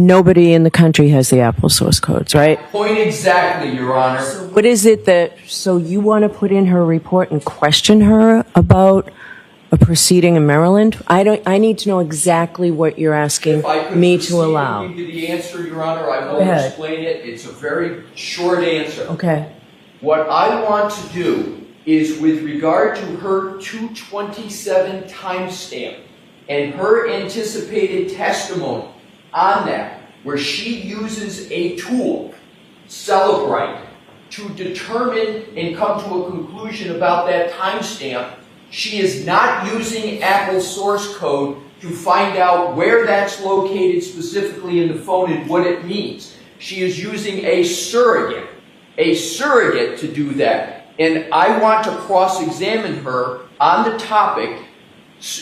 Nobody in the country has the Apple source codes, right? Point exactly, Your Honor. So what is it so you want to put in her report and question her about a proceeding in Maryland? I need to know exactly what you're asking me to allow. If I could give you the answer, Your Honor, I will explain it. It's a very short answer. Okay. What I want to do is, with regard to her 227 timestamp and her anticipated testimony on that, where she uses a tool, Celebrite, to determine and come to a conclusion about that timestamp, she is not using Apple source code to find out where that's located specifically in the phone and what it means. She is using a surrogate to do that. And I want to cross-examine her on the topic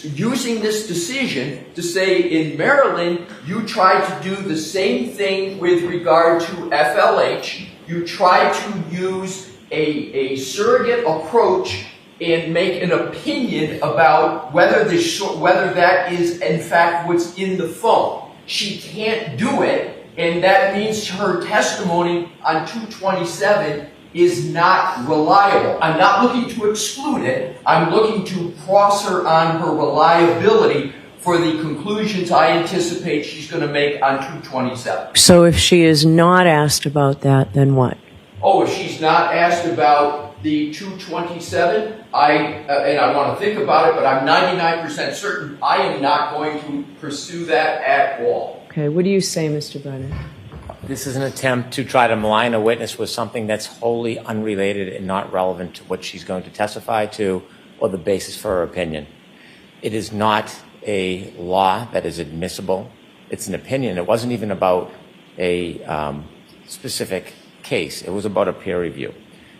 using this decision to say, in Maryland, you tried to do the same thing with regard to FLH. You tried to use a surrogate approach and make an opinion about whether that is, in fact, what's in the phone. She can't do it, and that means her testimony on 227 is not reliable. I'm not looking to exclude it. I'm looking to cross her on her reliability for the conclusions I anticipate she's going to make on 227. So if she is not asked about that, then what? Oh, if she's not asked about the 227, and I want to think about it, but I'm 99% certain I am not going to pursue that at all. Okay, what do you say, Mr. Brennan? This is an attempt to try to malign a witness with something that's wholly unrelated and not relevant to what she's going to testify to or the basis for her opinion. It is not a law that is admissible. It's an opinion. It wasn't even about a specific case. It was about a peer review.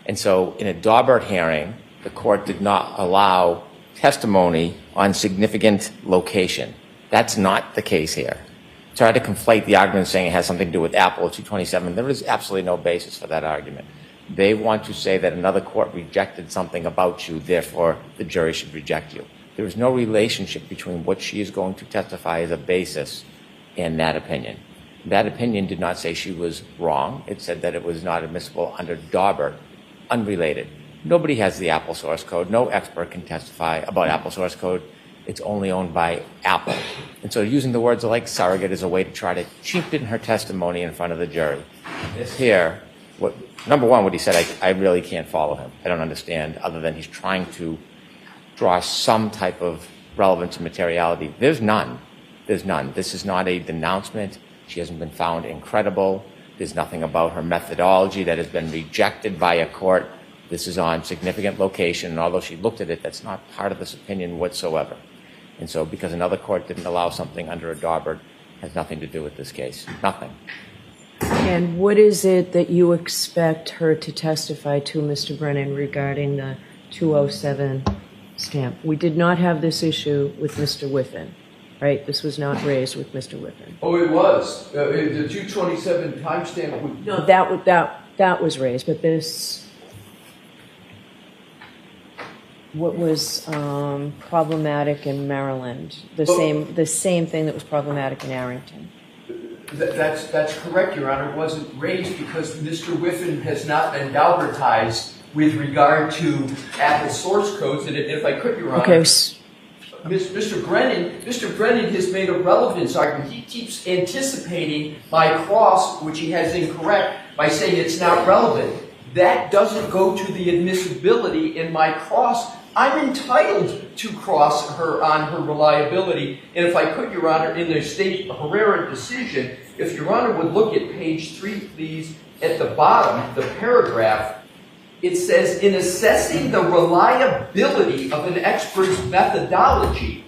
And so in a Daubert hearing, the court did not allow testimony on significant location. That's not the case here. Try to conflate the argument saying it has something to do with Apple 227. There is absolutely no basis for that argument. They want to say that another court rejected something about you, therefore the jury should reject you. There is no relationship between what she is going to testify as a basis and that opinion. That opinion did not say she was wrong. It said that it was not admissible under Daubert, unrelated. Nobody has the Apple source code. No expert can testify about Apple source code. It's only owned by Apple. And so using the words like surrogate is a way to try to cheapen her testimony in front of the jury. This here, number one, what he said, I really can't follow him. I don't understand, other than he's trying to draw some type of relevance and materiality. There's none. There's none. This is not a denouncement. She hasn't been found incredible. There's nothing about her methodology that has been rejected by a court. This is on significant location, and although she looked at it, that's not part of this opinion whatsoever. And so because another court didn't allow something under a Daubert, has nothing to do with this case. Nothing. And what is it that you expect her to testify to, Mr. Brennan, regarding the 207 stamp? We did not have this issue with Mr. Whiffen, right? This was not raised with Mr. Whiffen. Oh, it was. The 227 timestamp would... No, that was raised, but this... What was problematic in Maryland? The same thing that was problematic in Arrington. That's correct, Your Honor. It wasn't raised because Mr. Whiffen has not been Daubertized with regard to Apple source codes. And if I could, Your Honor, okay. Mr. Brennan has made a relevance argument. He keeps anticipating my cross, which he has incorrect, by saying it's not relevant. That doesn't go to the admissibility in my cross. I'm entitled to cross her on her reliability. And if I could, Your Honor, in the State Herrera decision, if Your Honor would look at page 3, please, at the bottom, the paragraph, it says, in assessing the reliability of an expert's methodology,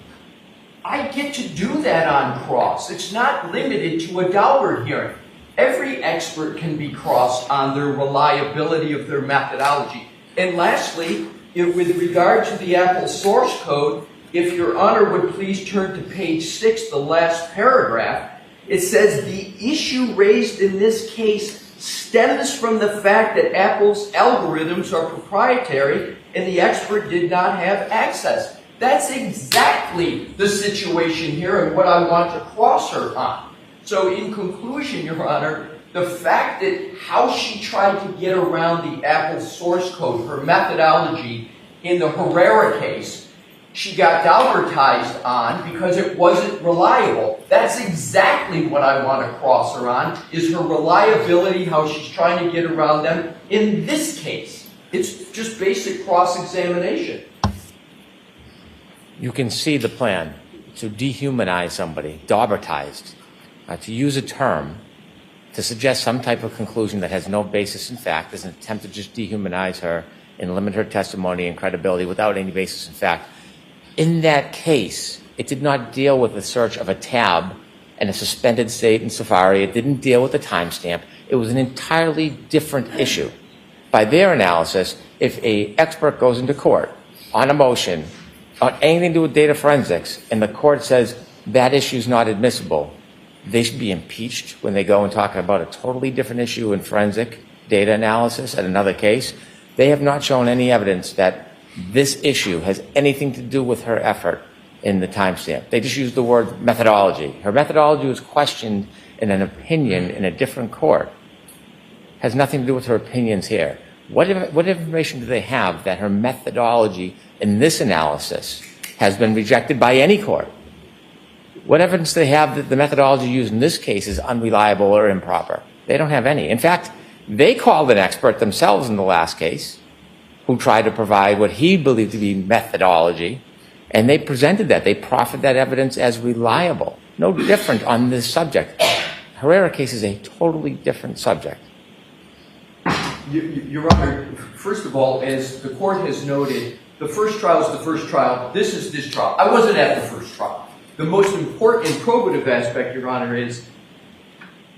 I get to do that on cross. It's not limited to a Daubert hearing. Every expert can be crossed on their reliability of their methodology. And lastly, with regard to the Apple source code, if Your Honor would please turn to page 6, the last paragraph, it says, the issue raised in this case stems from the fact that Apple's algorithms are proprietary and the expert did not have access. That's exactly the situation here and what I want to cross her on. So in conclusion, Your Honor, the fact that how she tried to get around the Apple source code, her methodology in the Herrera case, she got Daubertized on because it wasn't reliable. That's exactly what I want to cross her on, is her reliability, how she's trying to get around them. In this case, it's just basic cross-examination. You can see the plan to dehumanize somebody, Daubertized, to use a term to suggest some type of conclusion that has no basis in fact is an attempt to just dehumanize her and limit her testimony and credibility without any basis in fact. In that case, it did not deal with the search of a tab and a suspended state in Safari. It didn't deal with the timestamp. It was an entirely different issue. By their analysis, if an expert goes into court on a motion on anything to do with data forensics and the court says that issue is not admissible, they should be impeached when they go and talk about a totally different issue in forensic data analysis at another case. They have not shown any evidence that this issue has anything to do with her effort in the timestamp. They just used the word methodology. Her methodology was questioned in an opinion in a different court. Has nothing to do with her opinions here. What information do they have that her methodology in this analysis has been rejected by any court? What evidence do they have that the methodology used in this case is unreliable or improper? They don't have any. In fact, they called an expert themselves in the last case who tried to provide what he believed to be methodology, and they presented that. They proffered that evidence as reliable. No different on this subject. Herrera case is a totally different subject. Your Honor, first of all, as the court has noted, the first trial is the first trial. This is this trial. I wasn't at the first trial. The most important and probative aspect, Your Honor, is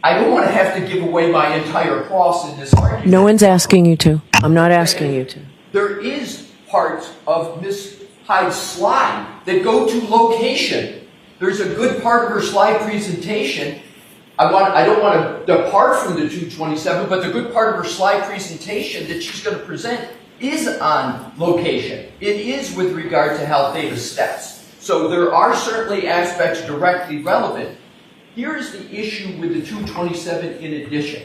I don't want to have to give away my entire cross in this argument. No one's asking you to. I'm not asking you to. There is parts of Ms. Hyde's slide that go to location. There's a good part of her slide presentation. I don't want to depart from the 227, but the good part of her slide presentation that she's going to present is on location. It is with regard to health data steps. So there are certainly aspects directly relevant. Here is the issue with the 227 in addition.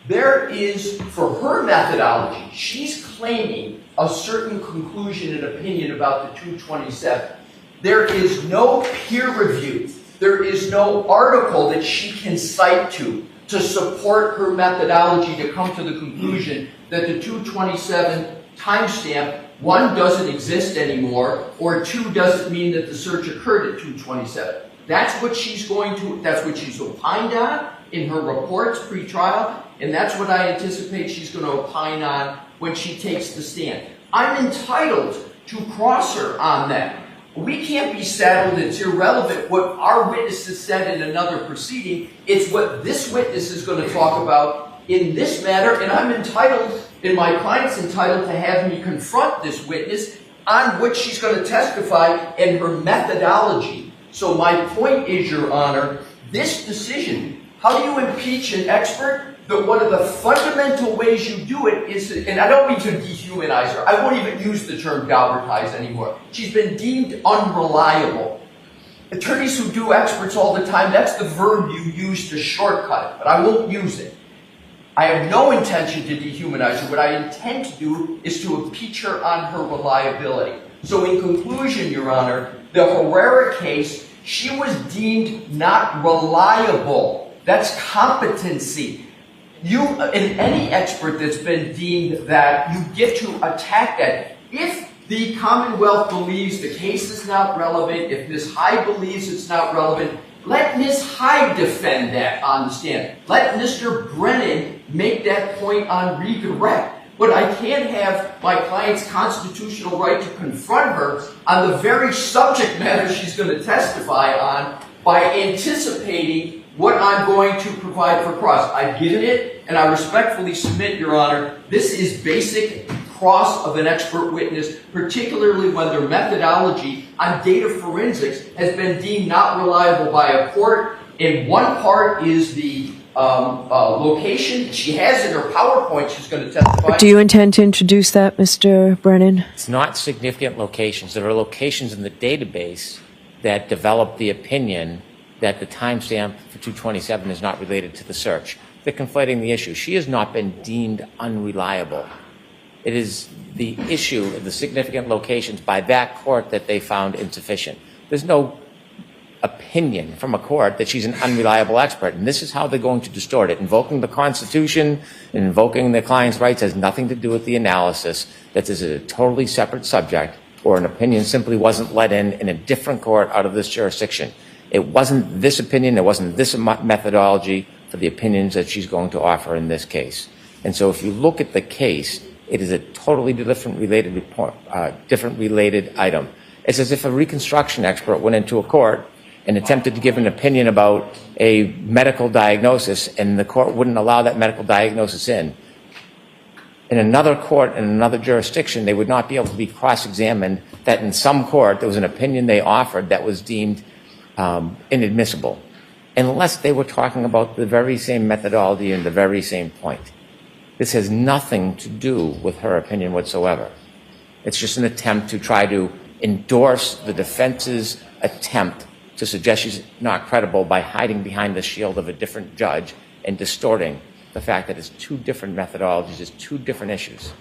There is, for her methodology, she's claiming a certain conclusion and opinion about the 227. There is no peer review. There is no article that she can cite to support her methodology to come to the conclusion that the 227 timestamp, one, doesn't exist anymore, or two, doesn't mean that the search occurred at 227. That's what she's opined on in her reports pre-trial, and that's what I anticipate she's going to opine on when she takes the stand. I'm entitled to cross her on that. We can't be saddled. It's irrelevant what our witnesses said in another proceeding. It's what this witness is going to talk about in this matter, and I'm entitled, and my client's entitled, to have me confront this witness on what she's going to testify and her methodology. So my point is, Your Honor, this decision, how do you impeach an expert? That one of the fundamental ways you do it is, and I don't mean to dehumanize her, I won't even use the term Daubertize anymore. She's been deemed unreliable. Attorneys who do experts all the time, that's the verb you use to shortcut it, but I won't use it. I have no intention to dehumanize her. What I intend to do is to impeach her on her reliability. So in conclusion, Your Honor, the Herrera case, she was deemed not reliable. That's competency. You, in any expert that's been deemed that, you get to attack that. If the Commonwealth believes the case is not relevant, if Ms. Hyde believes it's not relevant, let Ms. Hyde defend that on the stand. Let Mr. Brennan make that point on redirect. But I can't have my client's constitutional right to confront her on the very subject matter she's going to testify on by anticipating what I'm going to provide for cross. I've given it, and I respectfully submit, Your Honor, this is basic cross of an expert witness, particularly when their methodology on data forensics has been deemed not reliable by a court. And one part is the location. She has in her PowerPoint she's going to testify. Do you intend to introduce that, Mr. Brennan? It's not significant locations. There are locations in the database that develop the opinion that the timestamp for 227 is not related to the search. They're conflating the issue. She has not been deemed unreliable. It is the issue of the significant locations by that court that they found insufficient. There's no opinion from a court that she's an unreliable expert, and this is how they're going to distort it. Invoking the Constitution and invoking the client's rights has nothing to do with the analysis. That is a totally separate subject, or an opinion simply wasn't let in a different court out of this jurisdiction. It wasn't this opinion, it wasn't this methodology for the opinions that she's going to offer in this case. And so if you look at the case, it is a totally different related report, different related item. It's as if a reconstruction expert went into a court and attempted to give an opinion about a medical diagnosis, and the court wouldn't allow that medical diagnosis in. In another court, in another jurisdiction, they would not be able to be cross-examined that in some court there was an opinion they offered that was deemed inadmissible, unless they were talking about the very same methodology and the very same point. This has nothing to do with her opinion whatsoever. It's just an attempt to try to endorse the defense's attempt to suggest she's not credible by hiding behind the shield of a different judge and distorting the fact that it's two different methodologies, it's two different issues.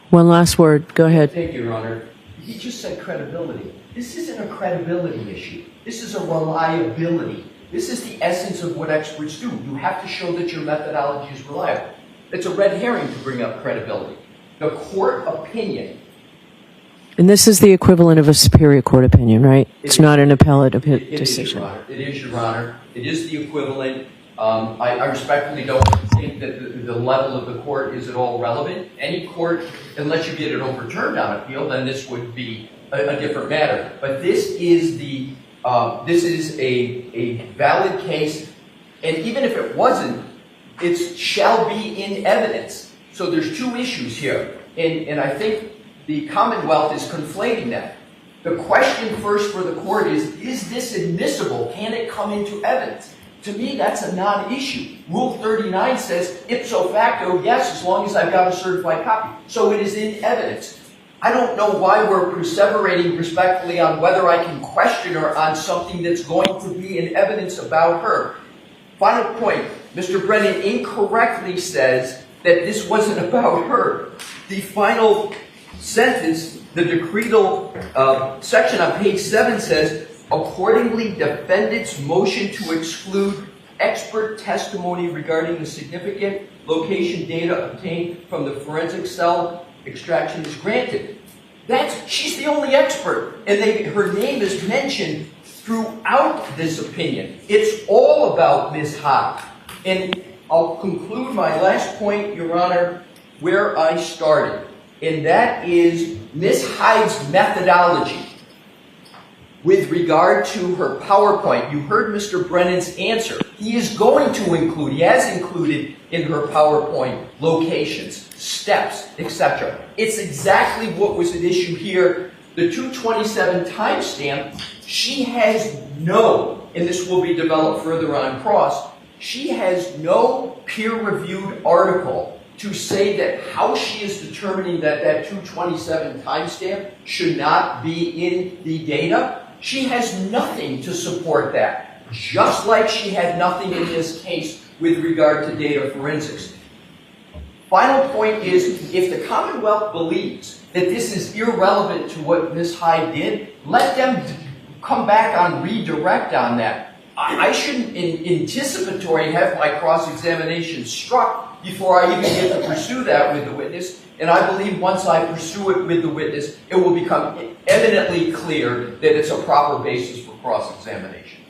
One last word. Go ahead. Thank you, Your Honor. He just said credibility. This isn't a credibility issue. This is a reliability. This is the essence of what experts do. You have to show that your methodology is reliable. It's a red herring to bring up credibility. The court opinion. And this is the equivalent of a Superior Court opinion, right? It's not an appellate decision. It is, Your Honor. It is the equivalent. I respectfully don't think that the level of the court is at all relevant. Any court, unless you get it overturned on appeal, then this would be a different matter. But this is a valid case, and even if it wasn't, it shall be in evidence. So there's two issues here, and I think the Commonwealth is conflating that. The question first for the court is this admissible? Can it come into evidence? To me, that's a non-issue. Rule 39 says, ipso facto, yes, as long as I've got a certified copy. So it is in evidence. I don't know why we're perseverating respectfully on whether I can question her on something that's going to be in evidence about her. Final point, Mr. Brennan incorrectly says that this wasn't about her. The final sentence, the decretal section on page 7 says, accordingly, defendant's motion to exclude expert testimony regarding the significant location data obtained from the forensic cell extraction is granted. She's the only expert, and her name is mentioned throughout this opinion. It's all about Ms. Hyde. And I'll conclude my last point, Your Honor, where I started, and that is Ms. Hyde's methodology. With regard to her PowerPoint, you heard Mr. Brennan's answer. He is going to include, he has included in her PowerPoint locations, steps, etc. It's exactly what was at issue here. The 227 timestamp, she has no, and this will be developed further on cross, she has no peer-reviewed article to say that how she is determining that that 227 timestamp should not be in the data. She has nothing to support that, just like she had nothing in this case with regard to data forensics. Final point is, if the Commonwealth believes that this is irrelevant to what Ms. Hyde did, let them come back on redirect on that. I shouldn't, in anticipatory, have my cross-examination struck before I even get to pursue that with the witness. And I believe once I pursue it with the witness, it will become evidently clear that it's a proper basis for cross-examination.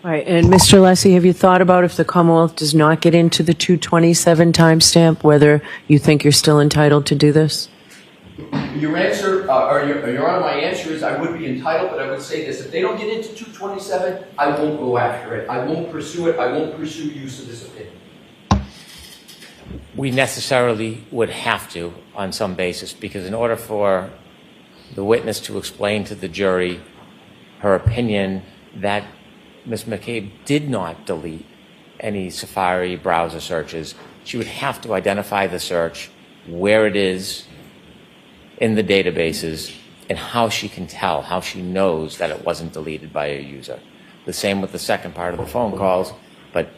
All right, and Mr. Alessi, have you thought about if the Commonwealth does not get into the 227 timestamp, whether you think you're still entitled to do this? Your answer, Your Honor, my answer is I would be entitled, but I would say this. If they don't get into 227, I won't go after it. I won't pursue it. I won't pursue use of this opinion. We necessarily would have to on some basis, because in order for the witness to explain to the jury her opinion that Ms. McCabe did not delete any Safari browser searches, she would have to identify the search, where it is in the databases, and how she can tell, how she knows that it wasn't deleted by a user. The same with the second part of the phone calls. But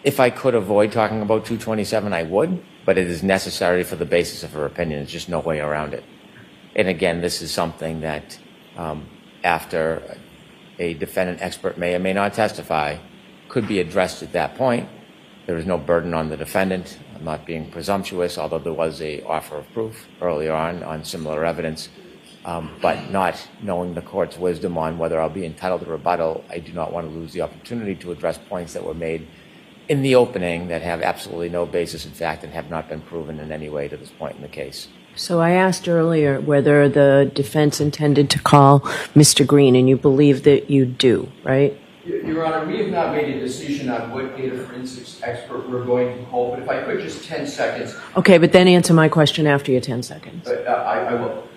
if I could avoid talking about 227, I would, but it is necessary for the basis of her opinion. There's just no way around it. And again, this is something that after a defendant expert may or may not testify, could be addressed at that point. There is no burden on the defendant. I'm not being presumptuous, although there was a offer of proof earlier on similar evidence. But not knowing the court's wisdom on whether I'll be entitled to rebuttal, I do not want to lose the opportunity to address points that were made in the opening that have absolutely no basis in fact and have not been proven in any way to this point in the case. So I asked earlier whether the defense intended to call Mr. Green, and you believe that you do, right? Your Honor, we have not made a decision on what data forensics expert we're going to call, but if I could just 10 seconds. Okay, but then answer my question after your 10 seconds. I will.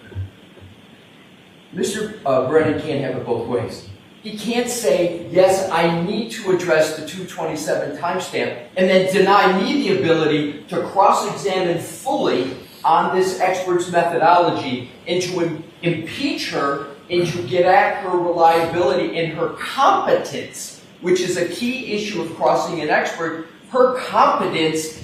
Mr. Brennan can't have it both ways. He can't say, yes, I need to address the 227 timestamp, and then deny me the ability to cross-examine fully on this expert's methodology and to impeach her and to get at her reliability and her competence, which is a key issue of crossing an expert. Her competence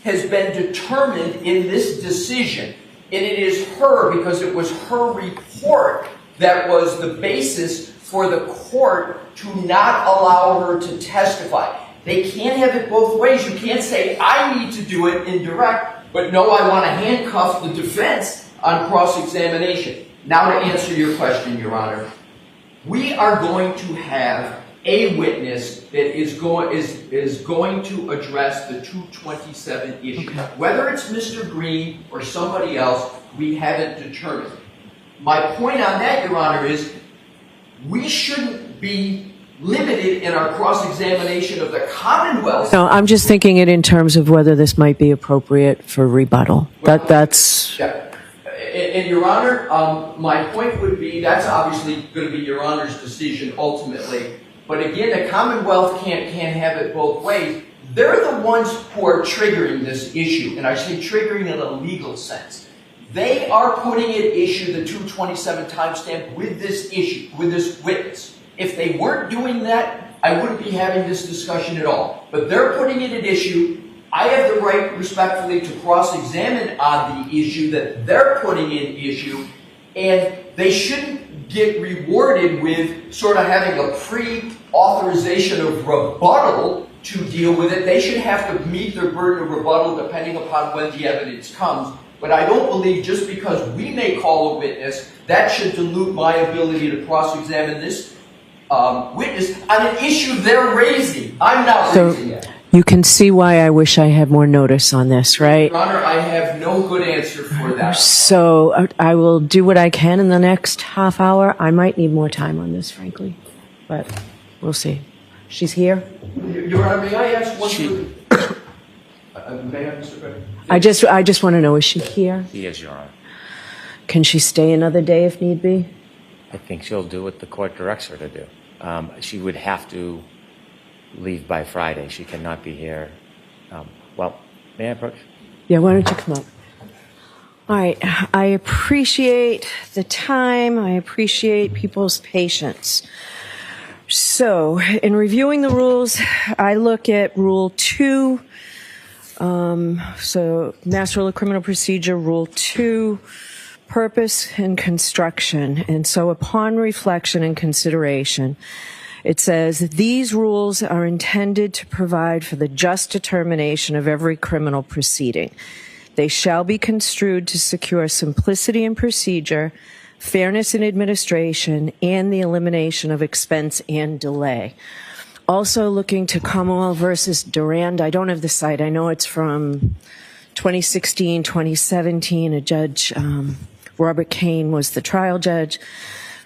has been determined in this decision. And it is her, because it was her report that was the basis for the court to not allow her to testify. They can't have it both ways. You can't say, I need to do it in direct, but no, I want to handcuff the defense on cross-examination. Now to answer your question, Your Honor, we are going to have a witness that is going to address the 227 issue. Okay. Whether it's Mr. Green or somebody else, we haven't determined. My point on that, Your Honor, is we shouldn't be limited in our cross-examination of the Commonwealth. No, I'm just thinking it in terms of whether this might be appropriate for rebuttal. That's... Yeah. And Your Honor, my point would be that's obviously going to be Your Honor's decision ultimately. But again, the Commonwealth can't have it both ways. They're the ones who are triggering this issue, and I say triggering in a legal sense. They are putting at issue the 227 timestamp with this issue, with this witness. If they weren't doing that, I wouldn't be having this discussion at all. But they're putting it at issue. I have the right, respectfully, to cross-examine on the issue that they're putting in issue, and they shouldn't get rewarded with sort of having a pre-authorization of rebuttal to deal with it. They should have to meet their burden of rebuttal depending upon when the evidence comes. But I don't believe just because we may call a witness, that should dilute my ability to cross-examine this witness on an issue they're raising. I'm not raising it. You can see why I wish I had more notice on this, right? Your Honor, I have no good answer for that. So I will do what I can in the next half hour. I might need more time on this, frankly, but we'll see. She's here? Your Honor, may I ask one thing? May I, Mr. Brennan? I just want to know, is she here? He is, Your Honor. Can she stay another day if need be? I think she'll do what the court directs her to do. She would have to leave by Friday. She cannot be here. Well, may I approach? Yeah, why don't you come up? All right. I appreciate the time. I appreciate people's patience. So, in reviewing the rules, I look at Rule 2. So, Mass Rule of Criminal Procedure, Rule 2, purpose and construction. And so, upon reflection and consideration, it says, these rules are intended to provide for the just determination of every criminal proceeding. They shall be construed to secure simplicity in procedure, fairness in administration, and the elimination of expense and delay. Also looking to Commonwealth versus Durand. I don't have the site. I know it's from 2016, 2017. A judge, Robert Kane, was the trial judge.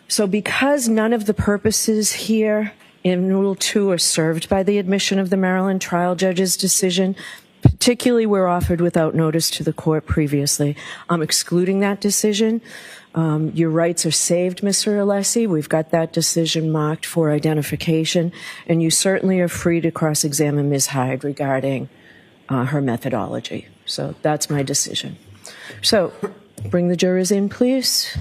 So because none of the purposes here in Rule 2 are served by the admission of the Maryland trial judge's decision, particularly where offered without notice to the court previously, I'm excluding that decision. Your rights are saved, Mr. Alessi. We've got that decision marked for identification, and you certainly are free to cross-examine Ms. Hyde regarding her methodology. So that's my decision. So bring the jurors in, please.